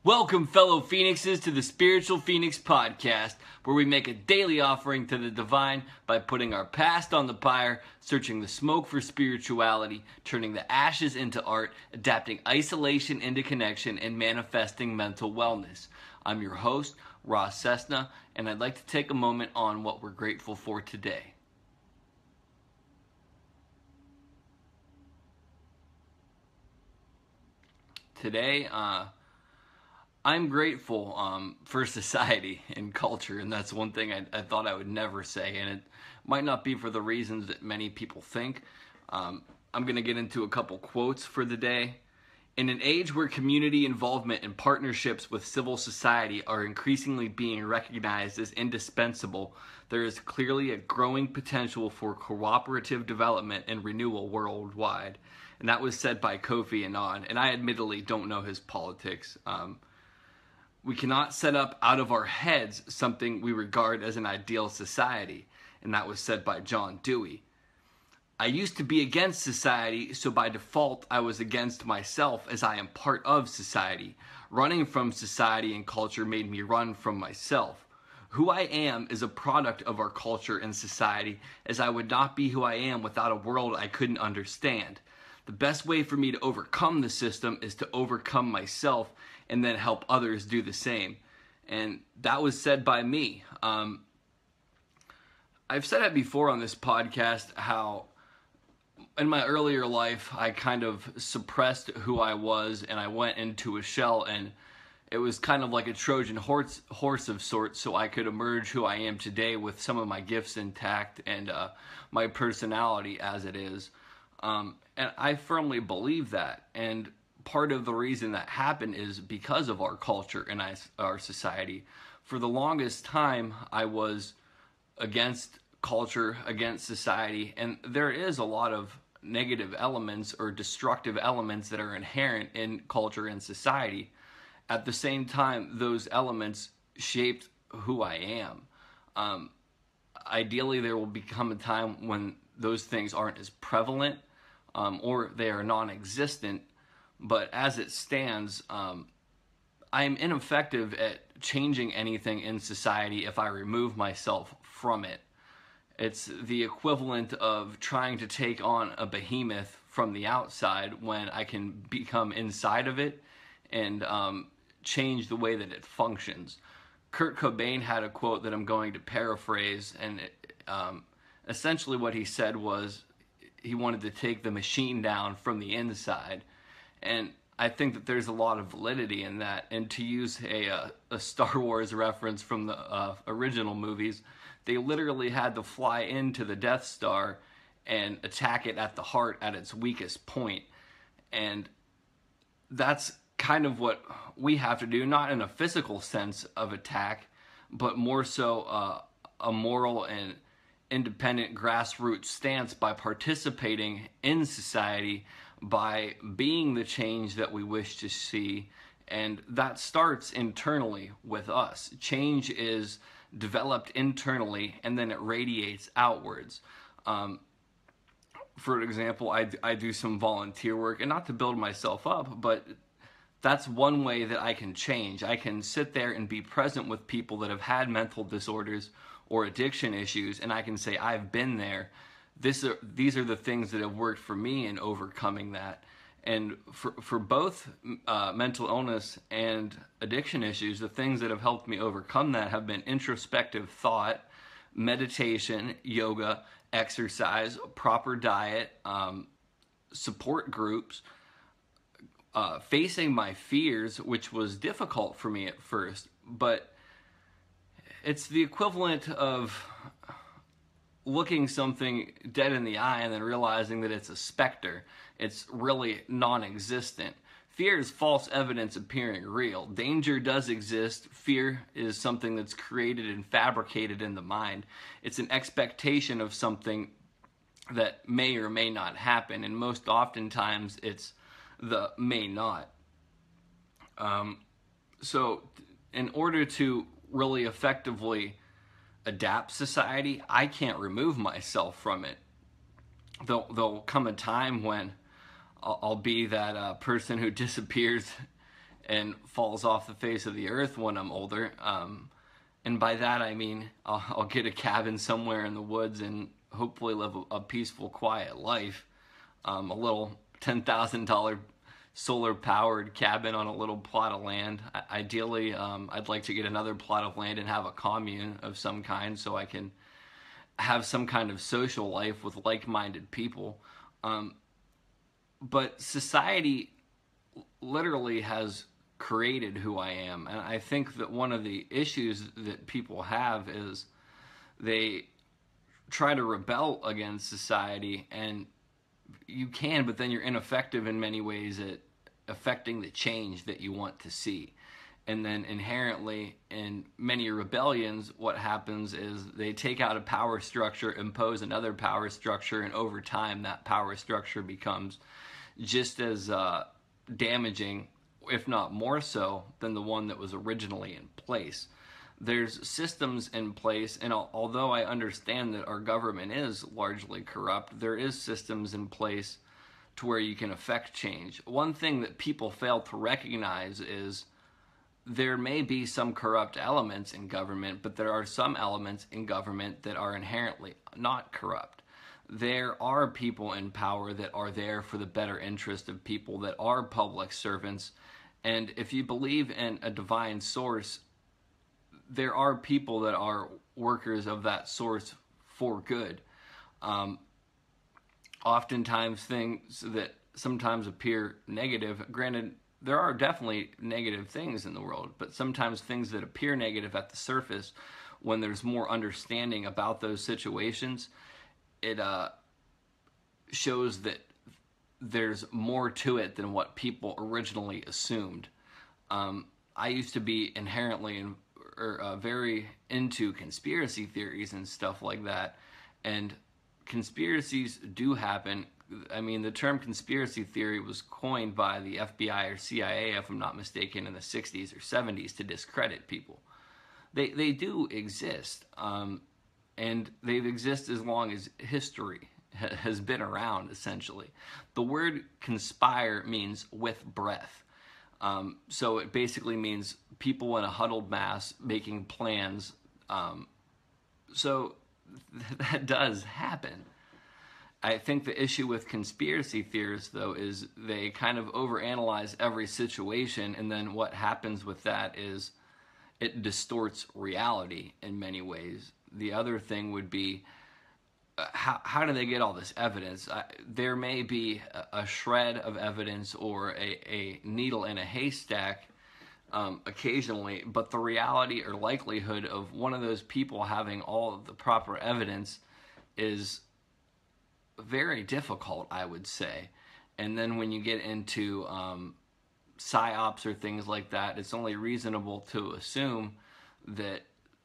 Welcome, fellow Phoenixes, to the Spiritual Phoenix Podcast, where we make a daily offering to the divine by putting our past on the pyre, searching the smoke for spirituality, turning the ashes into art, adapting isolation into connection, and manifesting mental wellness. I'm your host, Ross Cessna, and I'd like to take a moment on what we're grateful for today. Today, I'm grateful for society and culture, and that's one thing I thought I would never say, and it might not be for the reasons that many people think. I'm going to get into a couple quotes for the day. In an age where community involvement and partnerships with civil society are increasingly being recognized as indispensable, there is clearly a growing potential for cooperative development and renewal worldwide. And that was said by Kofi Annan, and I admittedly don't know his politics. We cannot set up out of our heads something we regard as an ideal society, and that was said by John Dewey. I used to be against society, so by default I was against myself as I am part of society. Running from society and culture made me run from myself. Who I am is a product of our culture and society, as I would not be who I am without a world I couldn't understand. The best way for me to overcome the system is to overcome myself and then help others do the same. And that was said by me. I've said it before on this podcast how in my earlier life I kind of suppressed who I was and I went into a shell, and it was kind of like a Trojan horse of sorts, so I could emerge who I am today with some of my gifts intact and my personality as it is. And I firmly believe that, and part of the reason that happened is because of our culture and our society. For the longest time, I was against culture, against society, and there is a lot of negative elements or destructive elements that are inherent in culture and society. At the same time, those elements shaped who I am. Ideally, there will become a time when those things aren't as prevalent, or they are non-existent, but as it stands, I am ineffective at changing anything in society if I remove myself from it. It's the equivalent of trying to take on a behemoth from the outside when I can become inside of it and change the way that it functions. Kurt Cobain had a quote that I'm going to paraphrase, and essentially what he said was he wanted to take the machine down from the inside. And I think that there's a lot of validity in that. And to use a Star Wars reference from the original movies, they literally had to fly into the Death Star and attack it at the heart at its weakest point. And that's kind of what we have to do, not in a physical sense of attack, but more so a moral and independent grassroots stance by participating in society, by being the change that we wish to see. And that starts internally with us. Change is developed internally and then it radiates outwards. For example, I do some volunteer work, and not to build myself up, but that's one way that I can change. I can sit there and be present with people that have had mental disorders or addiction issues, and I can say, I've been there. These are the things that have worked for me in overcoming that. And for both mental illness and addiction issues, the things that have helped me overcome that have been introspective thought, meditation, yoga, exercise, proper diet, support groups, facing my fears, which was difficult for me at first, but it's the equivalent of looking something dead in the eye and then realizing that it's a specter. It's really non-existent. Fear is false evidence appearing real. Danger does exist. Fear is something that's created and fabricated in the mind. It's an expectation of something that may or may not happen, and most oftentimes it's the may not. So in order to really effectively adapt society, I can't remove myself from it. There'll come a time when I'll be that person who disappears and falls off the face of the earth when I'm older. And by that I mean I'll get a cabin somewhere in the woods and hopefully live a peaceful, quiet life. A little $10,000 solar powered cabin on a little plot of land. Ideally, I'd like to get another plot of land and have a commune of some kind so I can have some kind of social life with like-minded people. But society literally has created who I am. And I think that one of the issues that people have is they try to rebel against society, and you can, but then you're ineffective in many ways at affecting the change that you want to see. And then inherently in many rebellions, what happens is they take out a power structure, impose another power structure, and over time that power structure becomes just as damaging, if not more so, than the one that was originally in place. There's systems in place, and although I understand that our government is largely corrupt, there is systems in place to where you can affect change. One thing that people fail to recognize is there may be some corrupt elements in government, but there are some elements in government that are inherently not corrupt. There are people in power that are there for the better interest of people, that are public servants. And if you believe in a divine source, there are people that are workers of that source for good. Oftentimes things that sometimes appear negative, granted, there are definitely negative things in the world, but sometimes things that appear negative at the surface, when there's more understanding about those situations, it shows that there's more to it than what people originally assumed. I used to be inherently very into conspiracy theories and stuff like that, and conspiracies do happen. I mean, the term conspiracy theory was coined by the FBI or CIA, if I'm not mistaken, in the 60s or 70s to discredit people. They do exist, and they've existed as long as history has been around, essentially. The word conspire means with breath. So it basically means people in a huddled mass making plans. So that does happen. I think the issue with conspiracy theorists, though, is they kind of overanalyze every situation, and then what happens with that is it distorts reality in many ways. The other thing would be, how do they get all this evidence? There may be a shred of evidence or a needle in a haystack occasionally, but the reality or likelihood of one of those people having all of the proper evidence is very difficult, I would say. And then when you get into psyops or things like that, it's only reasonable to assume that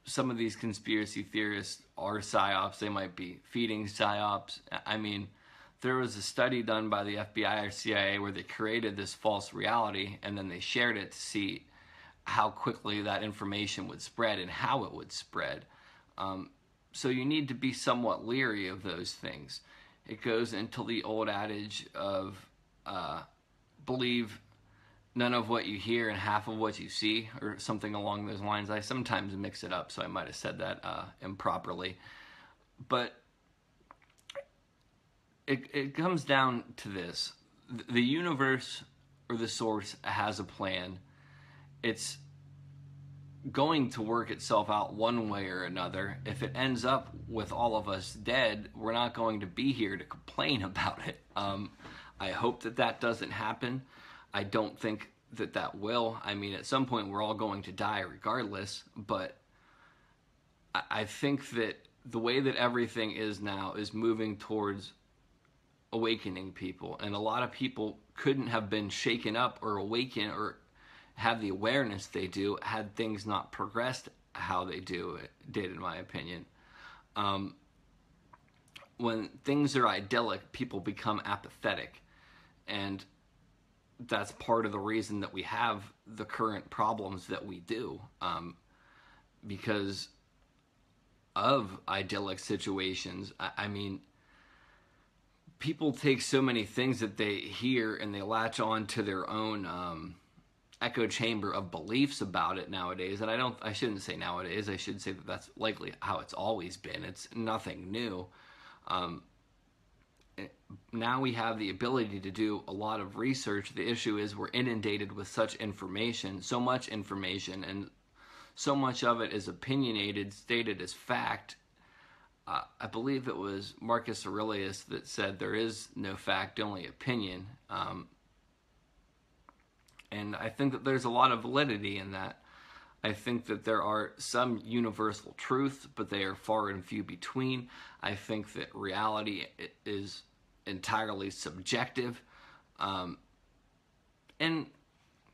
some of these conspiracy theorists are psyops. They might be feeding psyops. I mean, there was a study done by the FBI or CIA where they created this false reality and then they shared it to see how quickly that information would spread and how it would spread. So you need to be somewhat leery of those things. It goes into the old adage of believe none of what you hear and half of what you see, or something along those lines. I sometimes mix it up, so I might have said that improperly. But it comes down to this. The universe or the source has a plan. It's going to work itself out one way or another. If it ends up with all of us dead, we're not going to be here to complain about it. I hope that that doesn't happen. I don't think that that will. I mean, at some point we're all going to die regardless, but I think that the way that everything is now is moving towards awakening people, and a lot of people couldn't have been shaken up or awakened or have the awareness they do had things not progressed how they did, in my opinion. When things are idyllic, people become apathetic, and that's part of the reason that we have the current problems that we do, because of idyllic situations. I mean, people take so many things that they hear and they latch on to their own echo chamber of beliefs about it nowadays. And I shouldn't say nowadays. I should say that that's likely how it's always been. It's nothing new. Now we have the ability to do a lot of research. The issue is we're inundated with such information, so much information, and so much of it is opinionated, stated as fact. I believe it was Marcus Aurelius that said there is no fact, only opinion. And I think that there's a lot of validity in that. I think that there are some universal truths, but they are far and few between. I think that reality is entirely subjective. And,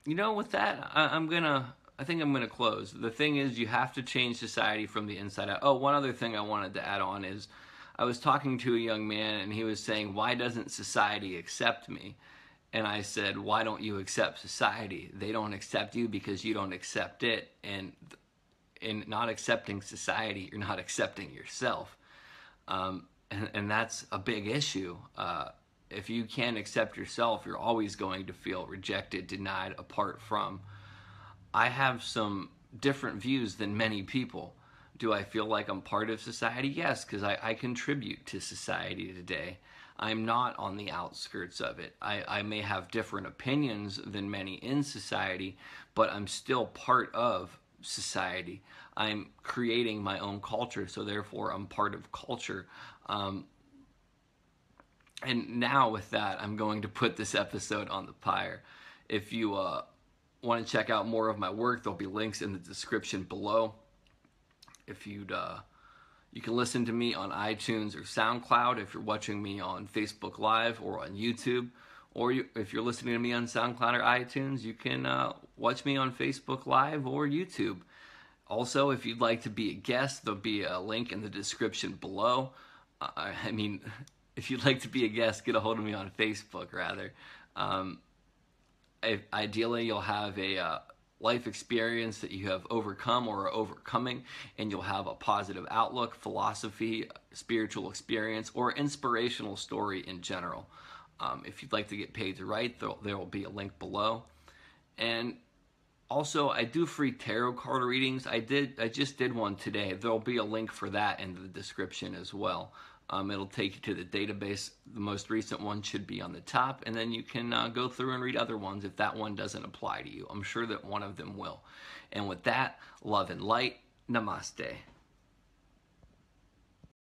with that, I think I'm gonna close. The thing is, you have to change society from the inside out. Oh, one other thing I wanted to add on is, I was talking to a young man, and he was saying, why doesn't society accept me? And I said, why don't you accept society? They don't accept you because you don't accept it. And in not accepting society, you're not accepting yourself. And that's a big issue. If you can't accept yourself, you're always going to feel rejected, denied, apart from. I have some different views than many people. Do I feel like I'm part of society? Yes, because I contribute to society today. I'm not on the outskirts of it. I may have different opinions than many in society, but I'm still part of society. I'm creating my own culture, so therefore I'm part of culture. And now with that, I'm going to put this episode on the pyre. If you want to check out more of my work, there'll be links in the description below. If you can listen to me on iTunes or SoundCloud if you're watching me on Facebook Live or on YouTube. Or if you're listening to me on SoundCloud or iTunes, you can watch me on Facebook Live or YouTube. Also, if you'd like to be a guest, there'll be a link in the description below. If you'd like to be a guest, get a hold of me on Facebook, rather. Ideally, you'll have a life experience that you have overcome or are overcoming, and you'll have a positive outlook, philosophy, spiritual experience, or inspirational story in general. If you'd like to get paid to write, there will be a link below. And also, I do free tarot card readings. I just did one today. There'll be a link for that in the description as well. It'll take you to the database. The most recent one should be on the top, and then you can go through and read other ones if that one doesn't apply to you. I'm sure that one of them will. And with that, love and light, namaste.